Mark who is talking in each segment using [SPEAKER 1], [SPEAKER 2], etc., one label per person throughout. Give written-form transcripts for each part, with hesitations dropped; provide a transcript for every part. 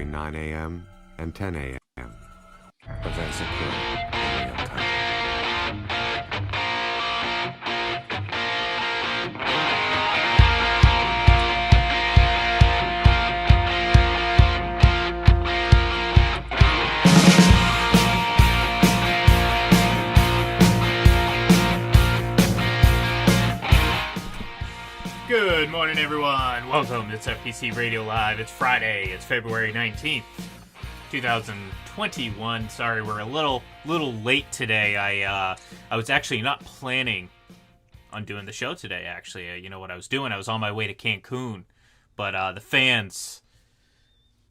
[SPEAKER 1] between 9 a.m. and 10 a.m. Events occur in real time.
[SPEAKER 2] Good morning, everyone. Welcome. It's FPC Radio Live. It's Friday. It's February 19th, 2021. Sorry, we're a little late today. I was actually not planning on doing the show today, actually. You know what I was doing? I was on my way to Cancun, but the fans,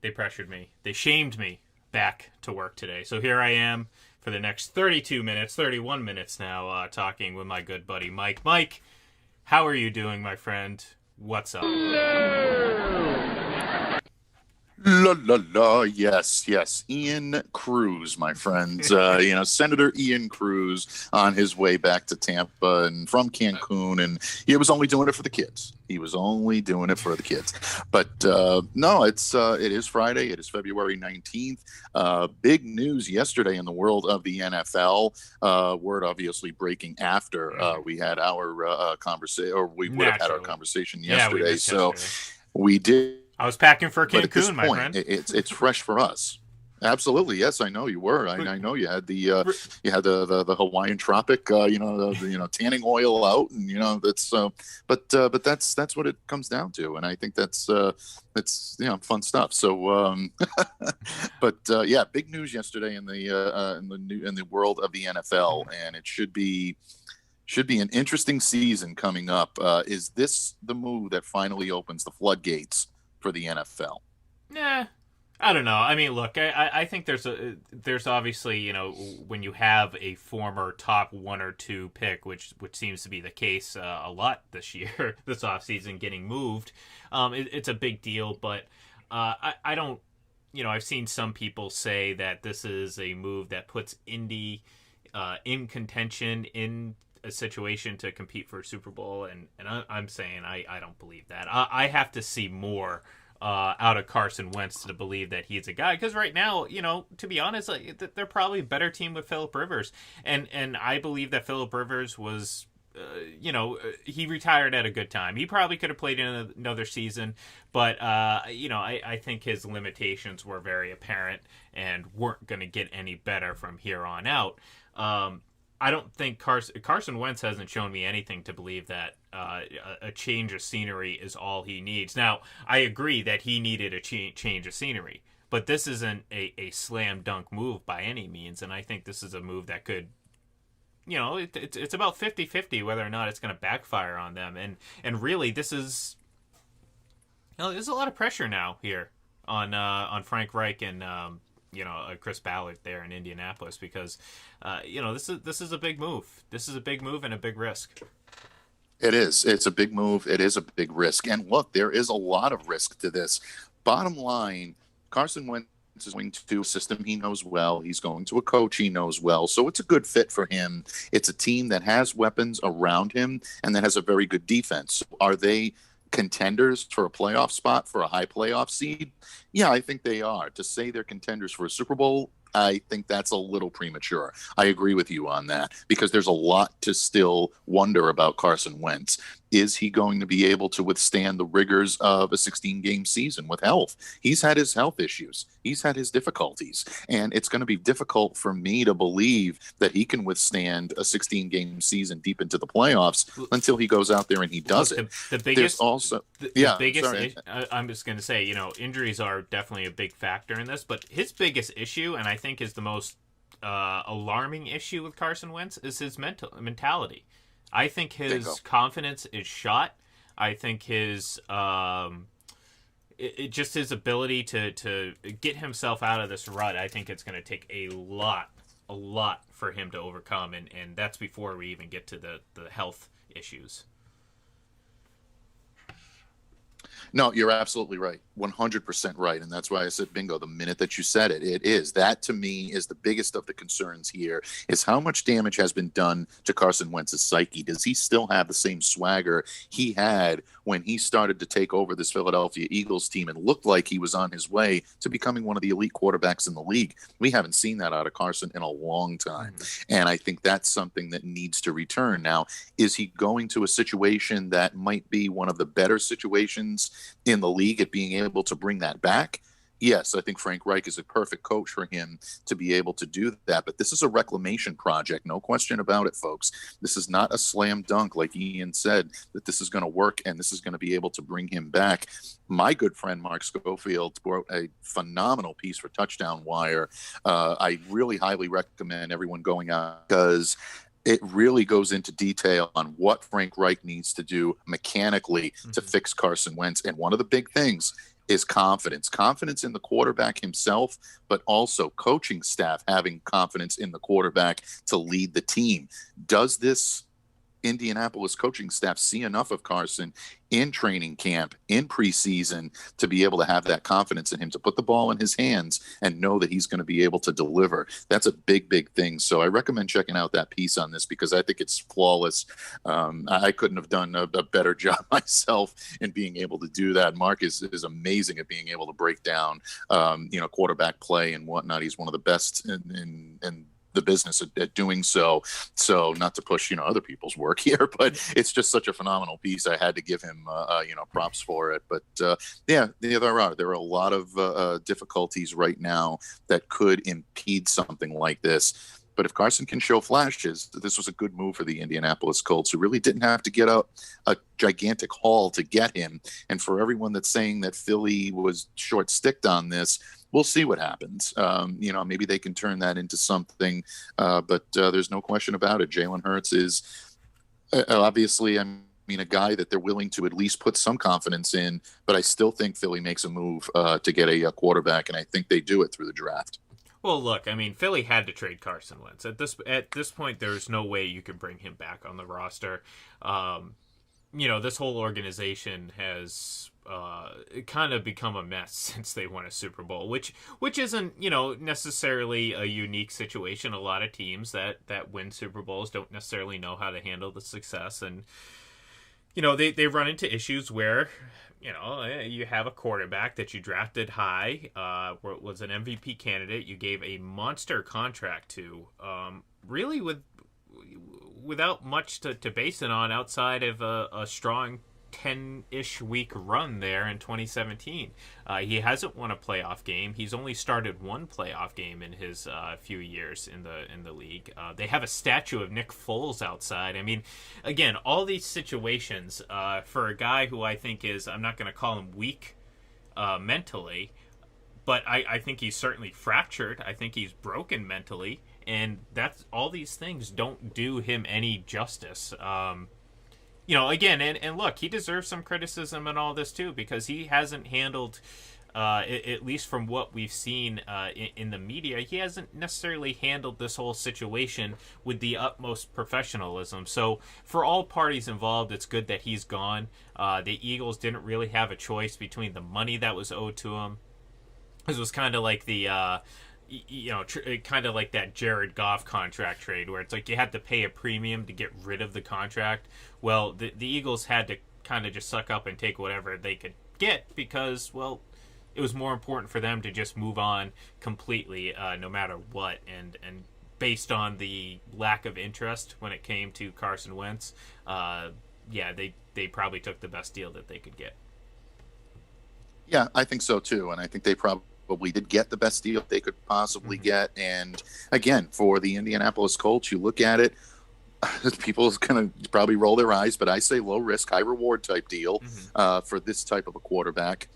[SPEAKER 2] they pressured me. They shamed me back to work today. So here I am for the next 31 minutes now, talking with my good buddy, Mike. Mike, how are you doing, my friend? What's up?
[SPEAKER 3] La la la, yes. Ian Cruz, my friend. Senator Ian Cruz on his way back to Tampa and from Cancun, and he was only doing it for the kids. But no, it is Friday. It is February 19th. Big news yesterday in the world of the NFL. Word obviously breaking after we had our conversation, or we would have had our conversation yesterday. We did.
[SPEAKER 2] I was packing for
[SPEAKER 3] But at this
[SPEAKER 2] Cancun, my
[SPEAKER 3] point,
[SPEAKER 2] friend.
[SPEAKER 3] it's fresh for us. Absolutely, yes, I know you were. I know you had the Hawaiian tropic, tanning oil out, and that's. But that's what it comes down to, and I think that's fun stuff. So, big news yesterday in the world of the NFL, and it should be an interesting season coming up. Is this the move that finally opens the floodgates for the NFL?
[SPEAKER 2] Nah, I don't know. I mean, look, I think there's obviously, when you have a former top 1 or 2 pick, which seems to be the case a lot this year, this offseason, getting moved, it's a big deal. But I don't, I've seen some people say that this is a move that puts Indy in contention in a situation to compete for a Super Bowl, and I'm saying I don't believe that. I have to see more out of Carson Wentz to believe that he's a guy, because right now, to be honest, they're probably a better team with Phillip Rivers, and I believe that Phillip Rivers was he retired at a good time. He probably could have played in another season, but I think his limitations were very apparent and weren't going to get any better from here on out. I don't think Carson Wentz hasn't shown me anything to believe that a change of scenery is all he needs. Now, I agree that he needed a change of scenery, but this isn't a slam dunk move by any means, and I think this is a move that could, it's about 50-50 whether or not it's going to backfire on them, and really this is, there's a lot of pressure now here on Frank Reich and Chris Ballard there in Indianapolis, because this is a big move. This is a big move and a big risk.
[SPEAKER 3] It is. It's a big move. It is a big risk. And look, there is a lot of risk to this. Bottom line, Carson Wentz is going to a system he knows well. He's going to a coach he knows well. So it's a good fit for him. It's a team that has weapons around him and that has a very good defense. Are they contenders for a playoff spot, for a high playoff seed? Yeah, I think they are. To say they're contenders for a Super Bowl, I think that's a little premature. I agree with you on that, because there's a lot to still wonder about Carson Wentz. Is he going to be able to withstand the rigors of a 16-game season with health? He's had his health issues. He's had his difficulties. And it's going to be difficult for me to believe that he can withstand a 16-game season deep into the playoffs until he goes out there and he does it.
[SPEAKER 2] The biggest, I'm just going to say, injuries are definitely a big factor in this, but his biggest issue, and I think is the most alarming issue with Carson Wentz, is his mentality. I think his confidence is shot. I think his just his ability to get himself out of this rut, I think it's going to take a lot for him to overcome, and that's before we even get to the health issues.
[SPEAKER 3] No, you're absolutely right. 100% right. And that's why I said bingo the minute that you said it. It is. That to me is the biggest of the concerns here, is how much damage has been done to Carson Wentz's psyche. Does he still have the same swagger he had when he started to take over this Philadelphia Eagles team and looked like he was on his way to becoming one of the elite quarterbacks in the league? We haven't seen that out of Carson in a long time. And I think that's something that needs to return. Now, is he going to a situation that might be one of the better situations in the league at being able to bring that back? Yes, I think Frank Reich is a perfect coach for him to be able to do that. But this is a reclamation project, no question about it, folks. This is not a slam dunk, like Ian said, that this is going to work and this is going to be able to bring him back. My good friend Mark Schofield wrote a phenomenal piece for Touchdown Wire. I really highly recommend everyone going out, because it really goes into detail on what Frank Reich needs to do mechanically to fix Carson Wentz. And one of the big things is confidence in the quarterback himself, but also coaching staff having confidence in the quarterback to lead the team. Does this Indianapolis coaching staff see enough of Carson in training camp, in preseason, to be able to have that confidence in him, to put the ball in his hands and know that he's going to be able to deliver? That's a big, big thing. So I recommend checking out that piece on this, because I think it's flawless. I couldn't have done a better job myself in being able to do that. Mark is amazing at being able to break down, quarterback play and whatnot. He's one of the best in the business at doing so. So not to push, other people's work here, but it's just such a phenomenal piece. I had to give him, props for it. But there are a lot of difficulties right now that could impede something like this. But if Carson can show flashes, this was a good move for the Indianapolis Colts, who really didn't have to get a gigantic haul to get him. And for everyone that's saying that Philly was short-sticked on this, we'll see what happens. Maybe they can turn that into something. But there's no question about it. Jalen Hurts is obviously, a guy that they're willing to at least put some confidence in. But I still think Philly makes a move to get a quarterback, and I think they do it through the draft.
[SPEAKER 2] Well, look, Philly had to trade Carson Wentz. At this point, there's no way you can bring him back on the roster. This whole organization has kind of become a mess since they won a Super Bowl, which isn't, necessarily a unique situation. A lot of teams that win Super Bowls don't necessarily know how to handle the success, and they run into issues where you have a quarterback that you drafted high, was an MVP candidate, you gave a monster contract to, really without much to base it on outside of a strong 10-ish week run there in 2017. He hasn't won a playoff game. He's only started one playoff game in his few years in the league. They have a statue of Nick Foles outside. Again, all these situations for a guy who I think is, I'm not going to call him weak mentally, but I think he's certainly fractured. I think he's broken mentally, and that's all these things don't do him any justice. Again, and look, he deserves some criticism and all this too, because he hasn't handled, at least from what we've seen in the media, he hasn't necessarily handled this whole situation with the utmost professionalism. So for all parties involved, it's good that he's gone. The Eagles didn't really have a choice between the money that was owed to him. This was kind of like the kind of like that Jared Goff contract trade, where it's like you had to pay a premium to get rid of the contract. Well, the Eagles had to kind of just suck up and take whatever they could get, because, well, it was more important for them to just move on completely, no matter what. And based on the lack of interest when it came to Carson Wentz, they probably took the best deal that they could get. Yeah,
[SPEAKER 3] I think so too, and I think they probably did get the best deal they could possibly get. And again, for the Indianapolis Colts, you look at it, people are going to probably roll their eyes, but I say low risk, high reward type deal for this type of a quarterback.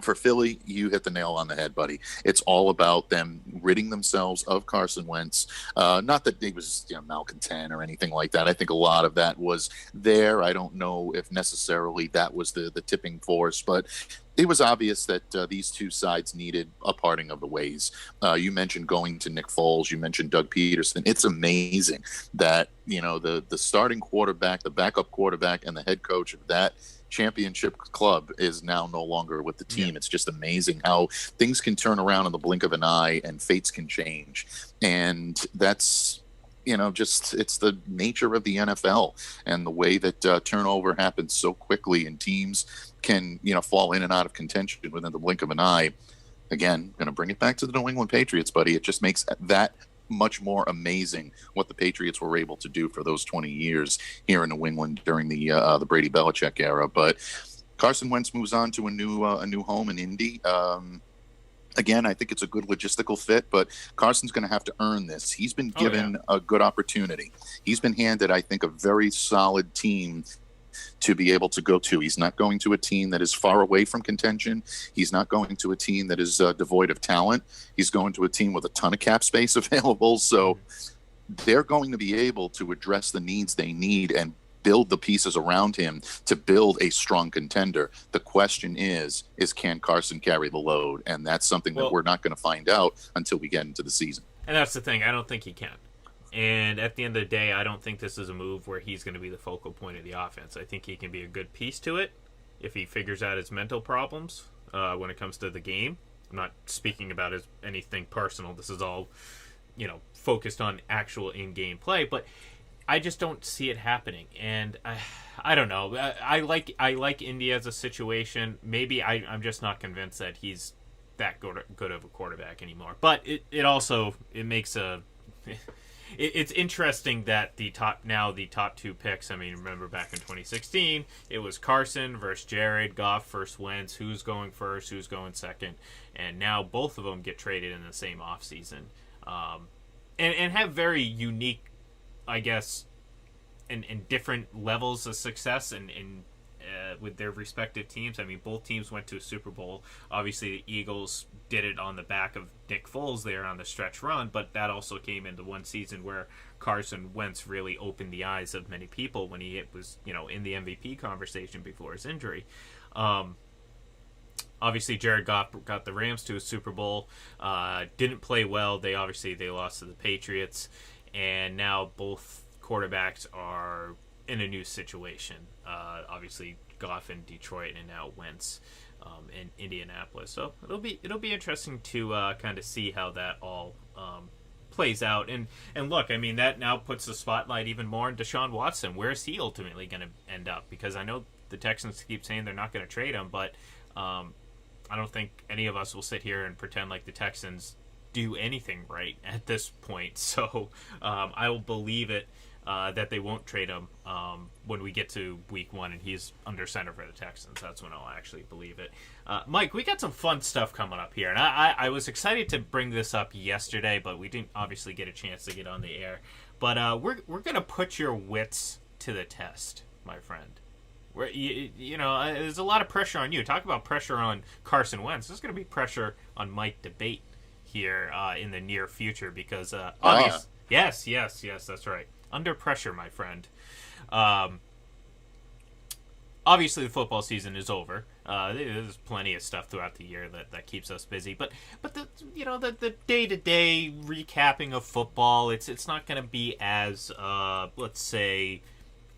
[SPEAKER 3] For Philly, you hit the nail on the head, buddy. It's all about them ridding themselves of Carson Wentz. Not that he was malcontent or anything like that. I think a lot of that was there. I don't know if necessarily that was the tipping force, but it was obvious that these two sides needed a parting of the ways. You mentioned going to Nick Foles. You mentioned Doug Peterson. It's amazing that, the starting quarterback, the backup quarterback, and the head coach of that championship club is now no longer with the team. Yeah. It's just amazing how things can turn around in the blink of an eye and fates can change. And that's, it's the nature of the NFL and the way that turnover happens so quickly, and teams can, fall in and out of contention within the blink of an eye. Again, going to bring it back to the New England Patriots, buddy. It just makes that much more amazing what the Patriots were able to do for those 20 years here in New England during the Brady Belichick era. But Carson Wentz moves on to a new home in Indy. Again, I think it's a good logistical fit, but Carson's going to have to earn this. He's been given a good opportunity. He's been handed, I think, a very solid team to be able to go to. He's not going to a team that is far away from contention. He's not going to a team that is devoid of talent. He's going to a team with a ton of cap space available. So they're going to be able to address the needs they need and build the pieces around him to build a strong contender. The question is can Carson carry the load? And that's something that we're not going to find out until we get into the season.
[SPEAKER 2] And that's the thing. I don't think he can. And at the end of the day, I don't think this is a move where he's going to be the focal point of the offense. I think he can be a good piece to it if he figures out his mental problems when it comes to the game. I'm not speaking about anything personal. This is all, focused on actual in-game play. But I just don't see it happening, and I don't know. I like Indy as a situation. Maybe I'm just not convinced that he's that good of a quarterback anymore. But it makes it's interesting that the top two picks. I mean, remember back in 2016, it was Carson versus Jared Goff versus Wentz. Who's going first? Who's going second? And now both of them get traded in the same offseason, and have very unique, I guess, and different levels of success and with their respective teams. I mean, both teams went to a Super Bowl. Obviously, the Eagles did it on the back of Nick Foles there on the stretch run, but that also came into one season where Carson Wentz really opened the eyes of many people when he was, in the MVP conversation before his injury. Obviously, Jared Goff got the Rams to a Super Bowl. Didn't play well. They lost to the Patriots, and now both quarterbacks are in a new situation. Obviously, Goff in Detroit, and now Wentz in Indianapolis. So it'll be interesting to kind of see how that all plays out. And look, I mean, that now puts the spotlight even more on Deshaun Watson. Where is he ultimately going to end up? Because I know the Texans keep saying they're not going to trade him, but I don't think any of us will sit here and pretend like the Texans do anything right at this point. So I will believe it. That they won't trade him when we get to week 1 and he's under center for the Texans. That's when I'll actually believe it. Mike, we got some fun stuff coming up here. And I was excited to bring this up yesterday, but we didn't obviously get a chance to get on the air. But we're going to put your wits to the test, my friend. There's a lot of pressure on you. Talk about pressure on Carson Wentz. There's going to be pressure on Mike Debate here in the near future because Yes, that's right. Under pressure, my friend. Obviously, the football season is over. There's plenty of stuff throughout the year that keeps us busy. But the day-to-day recapping of football, it's not going to be as let's say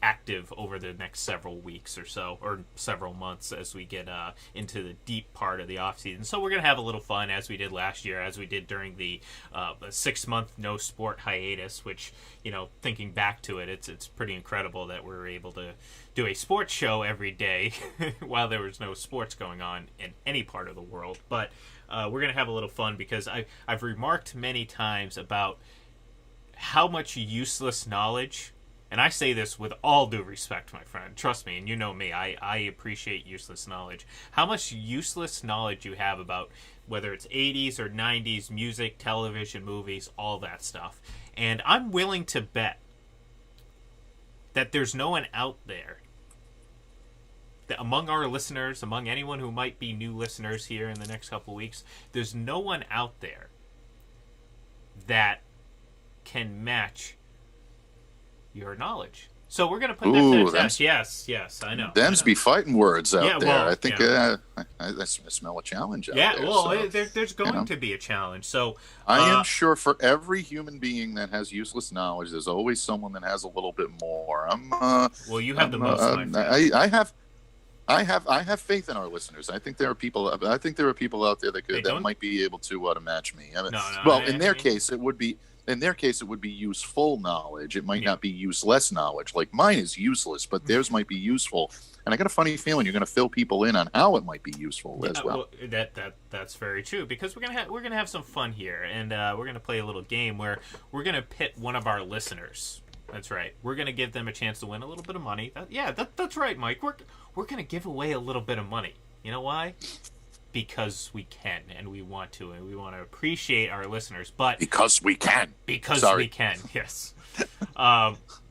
[SPEAKER 2] active over the next several weeks or so, or several months as we get into the deep part of the offseason. So we're going to have a little fun as we did last year, as we did during the 6-month no sport hiatus, which, thinking back to it, it's pretty incredible that we were able to do a sports show every day while there was no sports going on in any part of the world. But we're going to have a little fun because I've remarked many times about how much useless knowledge. And I say this with all due respect, my friend. Trust me, and you know me. I appreciate useless knowledge. How much useless knowledge you have about whether it's 80s or 90s music, television, movies, all that stuff. And I'm willing to bet that there's no one out there, that among our listeners, among anyone who might be new listeners here in the next couple weeks, there's no one out there that can match your knowledge. So we're going to put that to the
[SPEAKER 3] Ooh,
[SPEAKER 2] test. Yes, I know.
[SPEAKER 3] them's be fighting words out
[SPEAKER 2] Yeah,
[SPEAKER 3] there.
[SPEAKER 2] well,
[SPEAKER 3] I think I smell a challenge out there.
[SPEAKER 2] Yeah, well,
[SPEAKER 3] so,
[SPEAKER 2] there's going to be a challenge. So
[SPEAKER 3] I am sure for every human being that has useless knowledge, there's always someone that has a little bit more.
[SPEAKER 2] well, you have the most, my friend.
[SPEAKER 3] I have faith in our listeners. I think there are people. I think there are people out there that might be able to match me. I mean,
[SPEAKER 2] no.
[SPEAKER 3] In their case, it would be useful knowledge. It might not be useless knowledge. Like mine is useless, but theirs might be useful. And I got a funny feeling you're going to fill people in on how it might be useful as well.
[SPEAKER 2] That's very true, because we're gonna have some fun here, and we're gonna play a little game where we're gonna pit one of our listeners. That's right. We're gonna give them a chance to win a little bit of money. That's right, Mike. We're gonna give away a little bit of money. You know why? Because we can, and we want to, and we want to appreciate our listeners. But
[SPEAKER 3] because we can.
[SPEAKER 2] We can. Yes.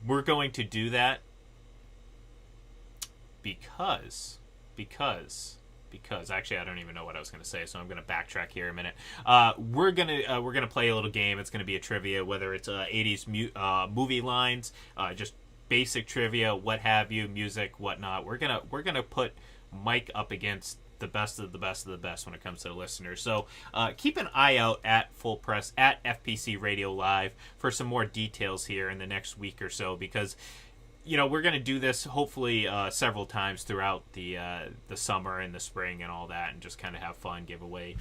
[SPEAKER 2] We're going to do that because actually I don't even know what I was going to say, so I'm going to backtrack here a minute. We're gonna play a little game. It's going to be a trivia, whether it's 80s movie lines, just basic trivia, what have you, music, whatnot. We're gonna put Mike up against the best of the best of the best when it comes to the listeners. So keep an eye out at Full Press at FPC Radio Live for some more details here in the next week or so, because we're going to do this hopefully several times throughout the summer and the spring and all that, and just kind of have fun, give away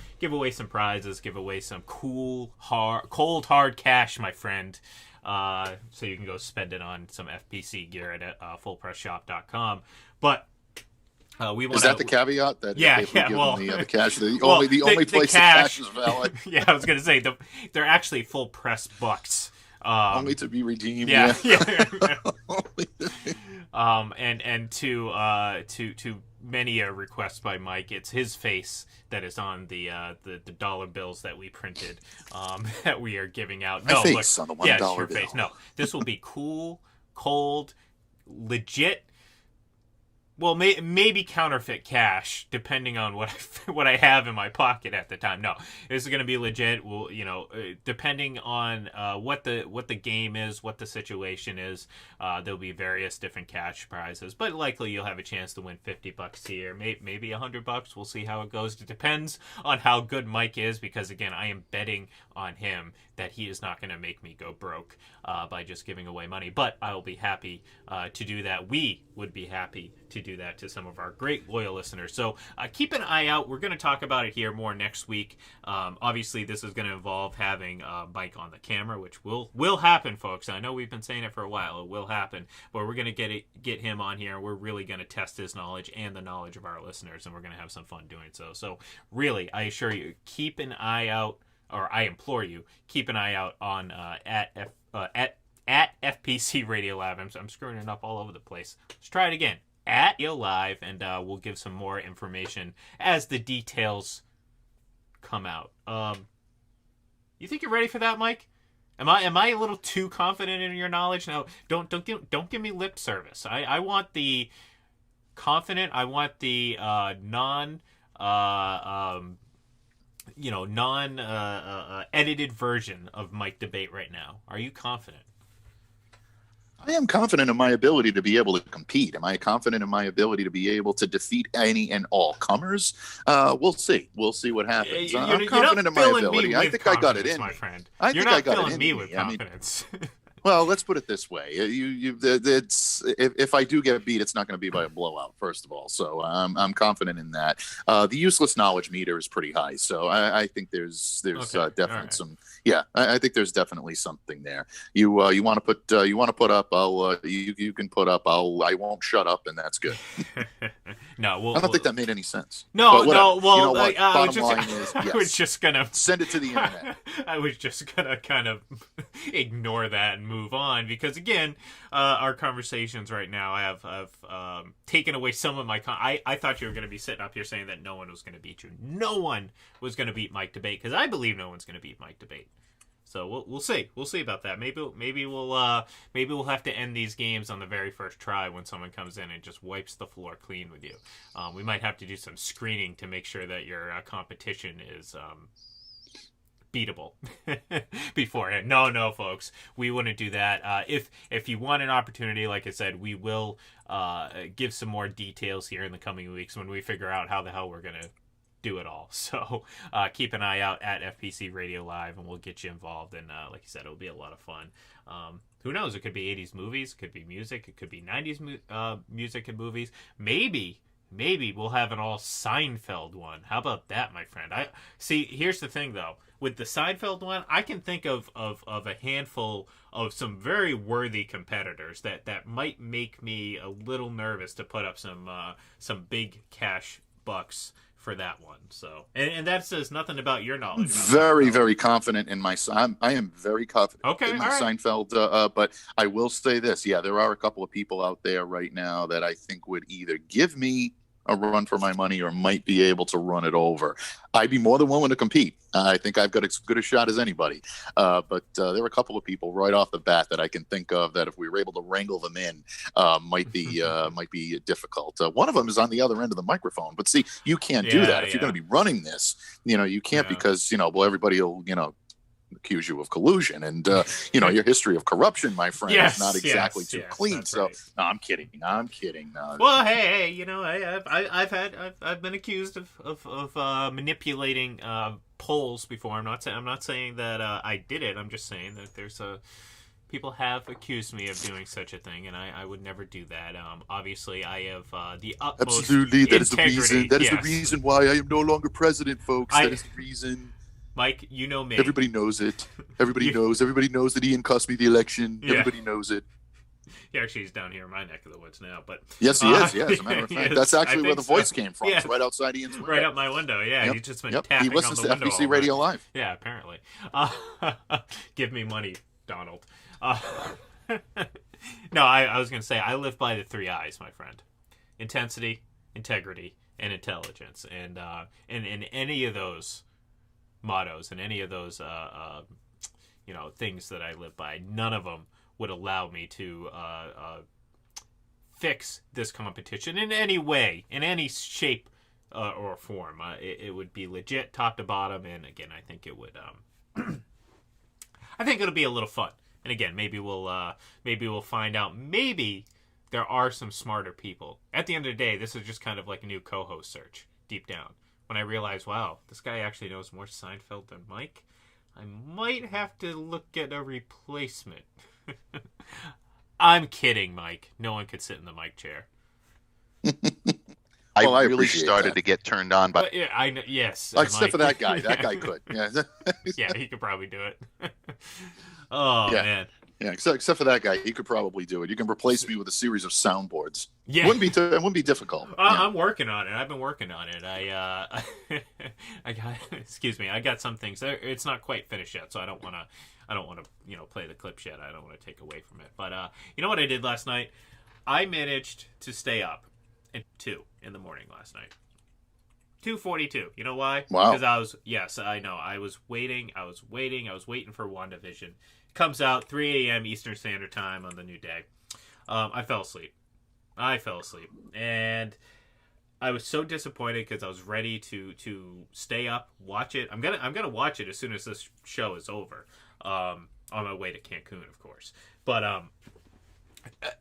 [SPEAKER 2] some prizes, give away some cold hard cash, my friend. So you can go spend it on some FPC gear at fullpressshop.com. But is
[SPEAKER 3] that the caveat that the cash, the only place the cash is valid?
[SPEAKER 2] Yeah, I was going to say they're actually full press bucks.
[SPEAKER 3] Only to be redeemed.
[SPEAKER 2] Yeah. And to many a request by Mike, it's his face that is on the dollar bills that we printed, that we are giving out.
[SPEAKER 3] My face on the $1 bill.
[SPEAKER 2] Face. No, this will be cool, cold, legit. Well, maybe counterfeit cash, depending on what I have in my pocket at the time. No, this is going to be legit. Well, depending on what the game is, what the situation is, there'll be various different cash prizes. But likely you'll have a chance to win $50 here, maybe $100. We'll see how it goes. It depends on how good Mike is, because again, I am betting on him that he is not going to make me go broke by just giving away money. But I will be happy to do that. We would be happy to do that to some of our great loyal listeners. So keep an eye out. We're going to talk about it here more next week. Obviously, this is going to involve having Mike on the camera, which will happen, folks. I know we've been saying it for a while. It will happen. But we're going to get him on here. We're really going to test his knowledge and the knowledge of our listeners, and we're going to have some fun doing so. So really, I assure you, keep an eye out, or I implore you, keep an eye out on at FPC Radio Live. I'm screwing it up all over the place. Let's try it again. At Radio Live, and we'll give some more information as the details come out. You think you're ready for that, Mike? Am I a little too confident in your knowledge? No, don't give me lip service. I want the confident. I want the edited version of Mike Debate right now. Are you confident?
[SPEAKER 3] I am confident in my ability to be able to compete. Am I confident in my ability to be able to defeat any and all comers? We'll see. We'll see what happens. I'm confident in my ability. I think I got it in,
[SPEAKER 2] my friend.
[SPEAKER 3] I think I got it in
[SPEAKER 2] me with confidence.
[SPEAKER 3] Well, let's put it this way: if I do get beat, it's not going to be by a blowout. First of all, so I'm confident in that. The useless knowledge meter is pretty high, so I think there's definitely some. Yeah, I think there's definitely something there. You want to put up? You can put up. I won't shut up, and that's good.
[SPEAKER 2] No,
[SPEAKER 3] I don't think that made any sense.
[SPEAKER 2] No. Well,
[SPEAKER 3] you know what? Bottom line is, yes.
[SPEAKER 2] I was just gonna
[SPEAKER 3] send it to the internet.
[SPEAKER 2] I was just gonna kind of ignore that and move on, because again, our conversations right now have taken away some of my. I thought you were going to be sitting up here saying that no one was going to beat you. No one was going to beat Mike Debate, because I believe no one's going to beat Mike Debate. So we'll see. We'll see about that. Maybe we'll have to end these games on the very first try when someone comes in and just wipes the floor clean with you. We might have to do some screening to make sure that your competition is beatable beforehand. No, folks, we wouldn't do that. If you want an opportunity, like I said, we will give some more details here in the coming weeks when we figure out how the hell we're gonna do it all. So keep an eye out at FPC Radio Live, and we'll get you involved. And like you said, it'll be a lot of fun. Who knows? It could be 80s movies, it could be music, it could be 90s music and movies. Maybe we'll have an all Seinfeld one. How about that, my friend? I see. Here's the thing, though. With the Seinfeld one, I can think of a handful of some very worthy competitors that might make me a little nervous to put up some big cash bucks for that one. So, and that says nothing about your knowledge.
[SPEAKER 3] Very confident in my. I am very confident in my Seinfeld. But I will say this: yeah, there are a couple of people out there right now that I think would either give me a run for my money or might be able to run it over. I'd be more than willing to compete. I think I've got as good a shot as anybody. But there are a couple of people right off the bat that I can think of that if we were able to wrangle them in, might be difficult. One of them is on the other end of the microphone. But see, you can't do that. If you're going to be running this, you can't because, everybody will, accuse you of collusion, and your history of corruption, my friend, is not exactly too clean. So right. No, I'm kidding. No.
[SPEAKER 2] Well, hey, I've been accused of manipulating polls before. I'm not saying that I did it. I'm just saying that there's people have accused me of doing such a thing, and I would never do that. Obviously, I have the utmost
[SPEAKER 3] absolutely. That is
[SPEAKER 2] integrity.
[SPEAKER 3] the reason. That is the reason why I am no longer president, folks. That is the reason.
[SPEAKER 2] Mike, you know me.
[SPEAKER 3] Everybody knows it. Everybody knows. Everybody knows that Ian cost me the election. Yeah. Everybody knows it.
[SPEAKER 2] He actually is down here in my neck of the woods now. But
[SPEAKER 3] yes, he is. Yeah, as a matter of fact, that's actually where the voice came from. Yeah. It's right outside Ian's window.
[SPEAKER 2] Right out my window. Yeah, he's just been tapping
[SPEAKER 3] he listens
[SPEAKER 2] on the
[SPEAKER 3] to
[SPEAKER 2] window.
[SPEAKER 3] FBC Radio Live.
[SPEAKER 2] Yeah, apparently. Give me money, Donald. No, I was going to say I live by the 3 I's, my friend: intensity, integrity, and intelligence. And in any of those mottos and any of those things that I live by, none of them would allow me to fix this competition in any way, in any shape or form. It would be legit top to bottom, and again, I think it would I think it'll be a little fun. And again, maybe we'll find out. Maybe there are some smarter people. At the end of the day, this is just kind of like a new co-host search deep down. When I realized, wow, this guy actually knows more Seinfeld than Mike, I might have to look at a replacement. I'm kidding, Mike. No one could sit in the Mike chair.
[SPEAKER 3] I
[SPEAKER 4] really started to get turned on by.
[SPEAKER 2] Yes.
[SPEAKER 3] Except for that guy. That guy could. Yeah.
[SPEAKER 2] Yeah, he could probably do it. Oh,
[SPEAKER 3] yeah.
[SPEAKER 2] Man.
[SPEAKER 3] Yeah, except for that guy, he could probably do it. You can replace me with a series of soundboards.
[SPEAKER 2] Yeah,
[SPEAKER 3] it wouldn't be difficult.
[SPEAKER 2] I'm working on it. I've been working on it. I got. Excuse me. I got some things. It's not quite finished yet, so I don't want to. Play the clips yet. I don't want to take away from it. But you know what I did last night? I managed to stay up at 2 in the morning last night. 2:42. You know why?
[SPEAKER 3] Wow.
[SPEAKER 2] Because I know. I was waiting for WandaVision. Comes out 3 a.m. Eastern Standard Time on the new day. I fell asleep, and I was so disappointed because I was ready to stay up, watch it. I'm gonna watch it as soon as this show is over. On my way to Cancun, of course. But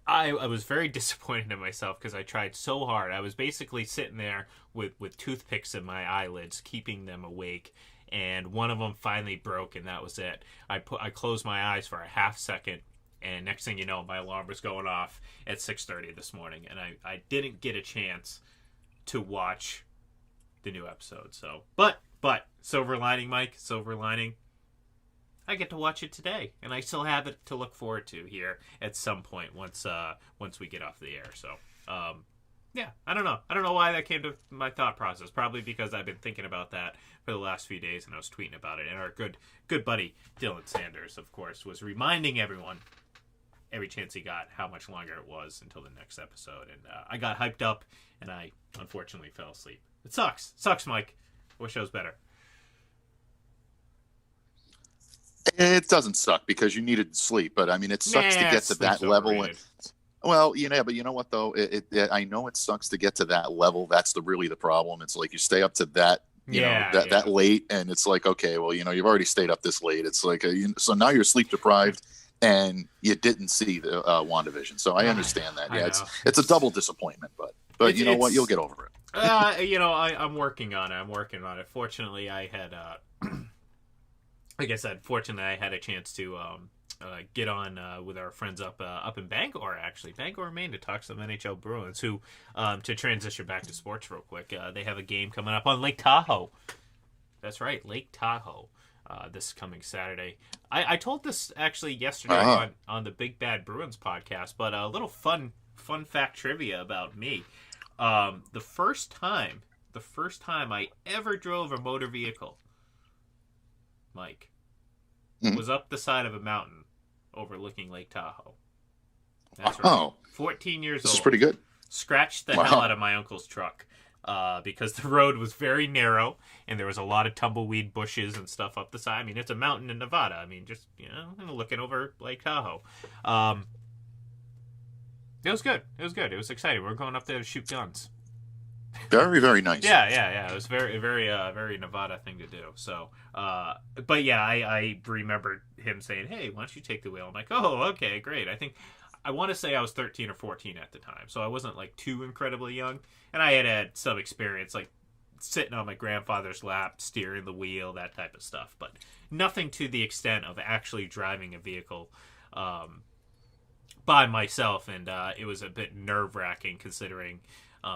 [SPEAKER 2] I was very disappointed in myself because I tried so hard. I was basically sitting there with toothpicks in my eyelids, keeping them awake. And one of them finally broke, and that was it. I closed my eyes for a half second, and next thing you know, my alarm was going off at 6:30 this morning, and I didn't get a chance to watch the new episode. So, but silver lining, Mike, silver lining. I get to watch it today, and I still have it to look forward to here at some point once we get off the air. So, yeah, I don't know why that came to my thought process. Probably because I've been thinking about that for the last few days, and I was tweeting about it. And our good buddy Dylan Sanders, of course, was reminding everyone every chance he got how much longer it was until the next episode. And I got hyped up, and I unfortunately fell asleep. It sucks. It sucks, Mike. I wish I was better.
[SPEAKER 3] It doesn't suck because you needed sleep, but I mean, it sucks to get to that level. Well, but you know what though? I know it sucks to get to that level. That's really the problem. It's like you stay up to that that late, and it's like, okay, well, you've already stayed up this late. It's like so now you're sleep deprived, and you didn't see the WandaVision. So I understand that. Yeah, it's a double disappointment, but you know what? You'll get over it.
[SPEAKER 2] I'm working on it. Fortunately, I had, like I said, I had a chance to get on with our friends up in Bangor, Maine, to talk to some NHL Bruins who, to transition back to sports real quick, they have a game coming up on Lake Tahoe. That's right, Lake Tahoe, this coming Saturday. I told this actually yesterday on the Big Bad Bruins podcast, but a little fun fact trivia about me. The first time I ever drove a motor vehicle, Mike, was up the side of a mountain overlooking Lake Tahoe. That's right. 14 years old.
[SPEAKER 3] This is pretty good.
[SPEAKER 2] Scratched the hell out of my uncle's truck because the road was very narrow and there was a lot of tumbleweed bushes and stuff up the side. I mean, it's a mountain in Nevada. I mean, just, looking over Lake Tahoe. It was good. It was exciting. We were going up there to shoot guns.
[SPEAKER 3] Very, very nice.
[SPEAKER 2] Yeah. It was very, very, very Nevada thing to do. So, but yeah, I remember him saying, "Hey, why don't you take the wheel?" I'm like, "Oh, okay, great." I want to say I was 13 or 14 at the time, so I wasn't like too incredibly young, and I had some experience, like sitting on my grandfather's lap, steering the wheel, that type of stuff, but nothing to the extent of actually driving a vehicle by myself, and it was a bit nerve-wracking considering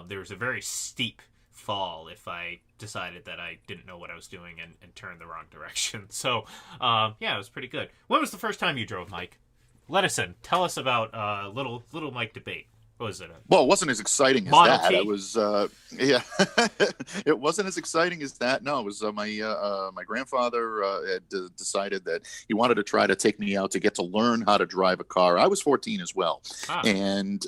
[SPEAKER 2] there was a very steep fall if I decided that I didn't know what I was doing and turned the wrong direction. So, it was pretty good. When was the first time you drove, Mike? Let us in. Tell us about little Mike debate. What was it?
[SPEAKER 3] Well, it wasn't as exciting as
[SPEAKER 2] Model
[SPEAKER 3] that.
[SPEAKER 2] T?
[SPEAKER 3] It was, it wasn't as exciting as that. No, it was my grandfather had decided that he wanted to try to take me out to get to learn how to drive a car. I was 14 as well, and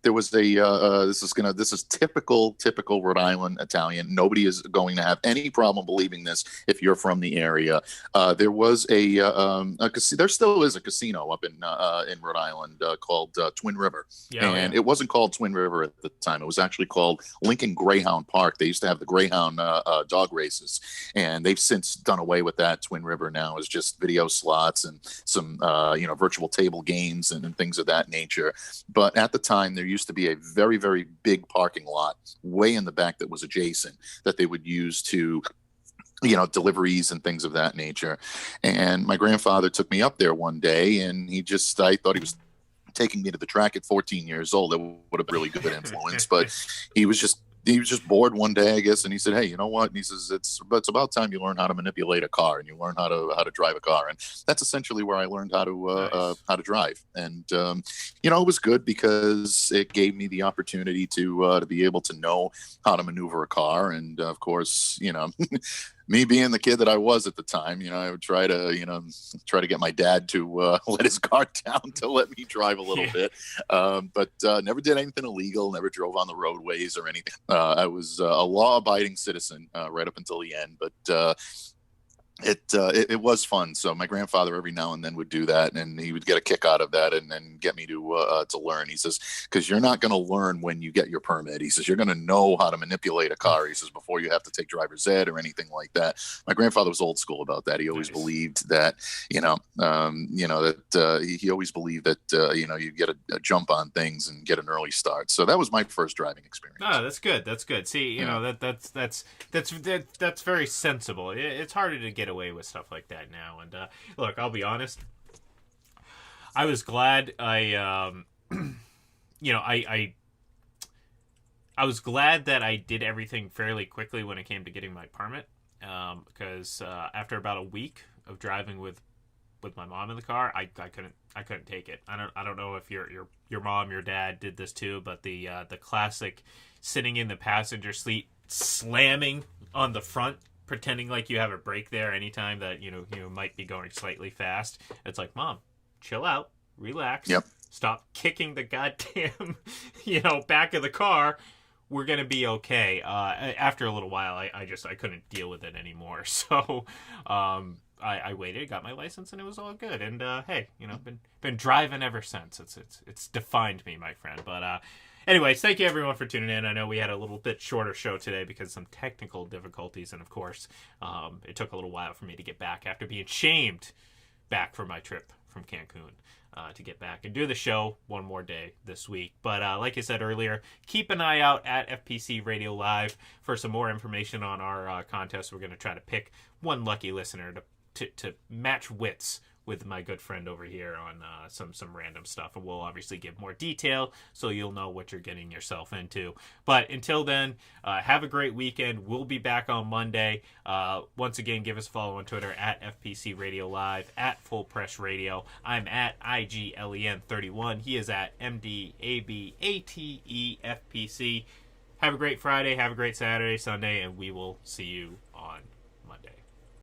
[SPEAKER 3] there was this is typical Rhode Island Italian. Nobody is going to have any problem believing this if you're from the area. There was there still is a casino up in Rhode Island called Twin River. And it wasn't called Twin River at the time. It was actually called Lincoln Greyhound Park. They used to have the Greyhound dog races, and they've since done away with that. Twin River now is just video slots and some virtual table games and things of that nature. But at the time, there used to be a very, very big parking lot way in the back that was adjacent that they would use to deliveries and things of that nature. And my grandfather took me up there one day, and I thought he was taking me to the track at 14 years old. That would have been a really good influence, but he was just bored one day, I guess, and he said, "Hey, you know what?" And he says, "It's about time you learn how to manipulate a car and you learn how to drive a car." And that's essentially where I learned how to drive. And it was good because it gave me the opportunity to be able to know how to maneuver a car. And of course, me being the kid that I was at the time, I would try to get my dad to let his car down to let me drive a little bit, but never did anything illegal, never drove on the roadways or anything. I was a law-abiding citizen right up until the end, but it was fun. So my grandfather every now and then would do that, and he would get a kick out of that and then get me to learn. He says, because you're not going to learn when you get your permit. He says, you're going to know how to manipulate a car. He says, before you have to take driver's ed or anything like that. My grandfather was old school about that. He always believed that, he always believed that, you get a jump on things and get an early start. So that was my first driving experience.
[SPEAKER 2] Oh, that's good. That's good. See, that's very sensible. It's harder to get away with stuff like that now. And look, I'll be honest, I was glad I was glad that I did everything fairly quickly when it came to getting my permit, because after about a week of driving with my mom in the car, I couldn't take it. I don't know if your mom, your dad did this too, but the classic sitting in the passenger seat, slamming on the front, pretending like you have a brake there anytime that you might be going slightly fast. It's like, Mom, chill out, relax, stop kicking the goddamn back of the car. We're gonna be okay. After a little while, I couldn't deal with it anymore. So I waited, got my license, and it was all good. And hey, been driving ever since. It's defined me, my friend. But Anyways, thank you everyone for tuning in. I know we had a little bit shorter show today because of some technical difficulties, and of course, it took a little while for me to get back after being shamed back from my trip from Cancun. To get back and do the show one more day this week. But like I said earlier, keep an eye out at FPC Radio Live for some more information on our contest. We're going to try to pick one lucky listener to match wits with my good friend over here on some random stuff, and we'll obviously give more detail so you'll know what you're getting yourself into. But until then, have a great weekend. We'll be back on Monday. Once again, give us a follow on Twitter at FPC Radio Live, at Full Press Radio. I'm at IGLEN31. He is at MDABATEFPC. Have a great Friday, have a great Saturday, Sunday, and we will see you